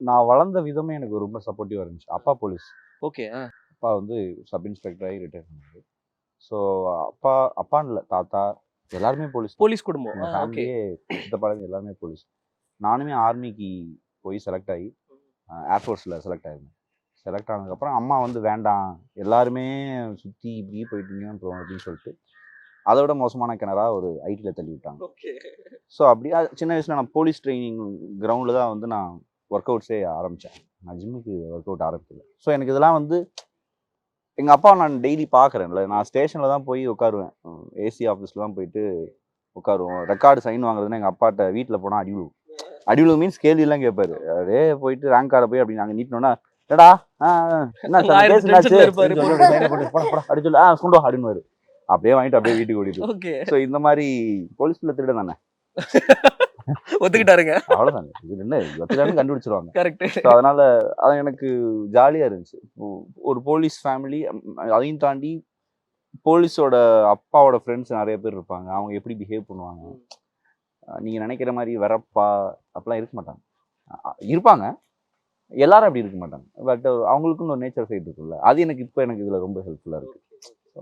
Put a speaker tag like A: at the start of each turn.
A: நான் வளர்ந்த விதமே எனக்கு ரொம்ப சப்போர்ட்டிவாக இருந்துச்சு. அப்பா போலீஸ்.
B: ஓகே.
A: அப்பா வந்து சப் இன்ஸ்பெக்டர் ஆகி ரிட்டையர் பண்ணாரு. ஸோ அப்பான்னு இல்லை, தாத்தா எல்லாருமே போலீஸ்.
B: போலீஸ் குடும்பம்.
A: எங்கள்
B: ஓகே.
A: ஃபேமிலியே சித்தப்பாலேருந்து எல்லாருமே போலீஸ். நானுமே ஆர்மிக்கு போய் செலக்ட் ஆகி ஏர்ஃபோர்ஸில் செலக்ட் ஆகிருந்தேன். செலக்ட் ஆனதுக்கப்புறம் அம்மா வந்து வேண்டாம், எல்லாருமே சுற்றி இப்படி போயிட்டீங்க அப்படின்னு சொல்லிட்டு அதை விட மோசமான கிணறா ஒரு ஐடியில் தள்ளி விட்டாங்க. ஸோ அப்படியே சின்ன வயசில் நான் போலீஸ் ட்ரைனிங் கிரவுண்டில் தான் வந்து நான் ஒர்க் அவுட்ஸே ஆரம்பித்தேன். நான் ஜிம்முக்கு ஒர்க் அவுட் ஆரம்பிக்கல. ஸோ எனக்கு இதெல்லாம் வந்து எங்கள் அப்பா நான் டெய்லி பார்க்குறேன்ல, நான் ஸ்டேஷனில் தான் போய் உட்காருவேன். ஏசி ஆஃபீஸில் தான் போயிட்டு உட்காருவோம். ரெக்கார்டு சைன் வாங்குறதுன்னா எங்கள் அப்பாட்ட வீட்டில் போனால் அடி விழுவும். அடி விழுவு மீன்ஸ் கேள்வியெல்லாம் கேட்பாரு. அப்படியே போயிட்டு ரேங்க் கார்டை போய் அப்படி நாங்கள் நீட்டினோன்னா, என்னடா என்ன அப்படி சொல்லி சுண்டோ அப்படின்னு அப்படியே வாங்கிட்டு அப்படியே வீட்டுக்கு ஓடிட்டு. ஸோ இந்த மாதிரி போலீஸ்ல திருட தானே
B: ஒத்துக்கிட்டாருங்க.
A: அவ்வளோதாங்க. இது என்ன ஒத்துக்கான்னு கண்டுபிடிச்சிருவாங்க.
B: கரெக்ட்.
A: ஸோ அதனால அது எனக்கு ஜாலியாக இருந்துச்சு. ஒரு போலீஸ் ஃபேமிலி, அதையும் தாண்டி போலீஸோட அப்பாவோட ஃப்ரெண்ட்ஸ் நிறைய பேர் இருப்பாங்க. அவங்க எப்படி பிஹேவ் பண்ணுவாங்க, நீங்கள் நினைக்கிற மாதிரி வரப்பா அப்படிலாம் இருக்க மாட்டாங்க. இருப்பாங்க, எல்லாரும் அப்படி இருக்க மாட்டாங்க. பட் அவங்களுக்குன்னு ஒரு நேச்சர் சைடு இருக்குல்ல, அது எனக்கு இப்போ எனக்கு இதில் ரொம்ப ஹெல்ப்ஃபுல்லாக இருக்குது. ஸோ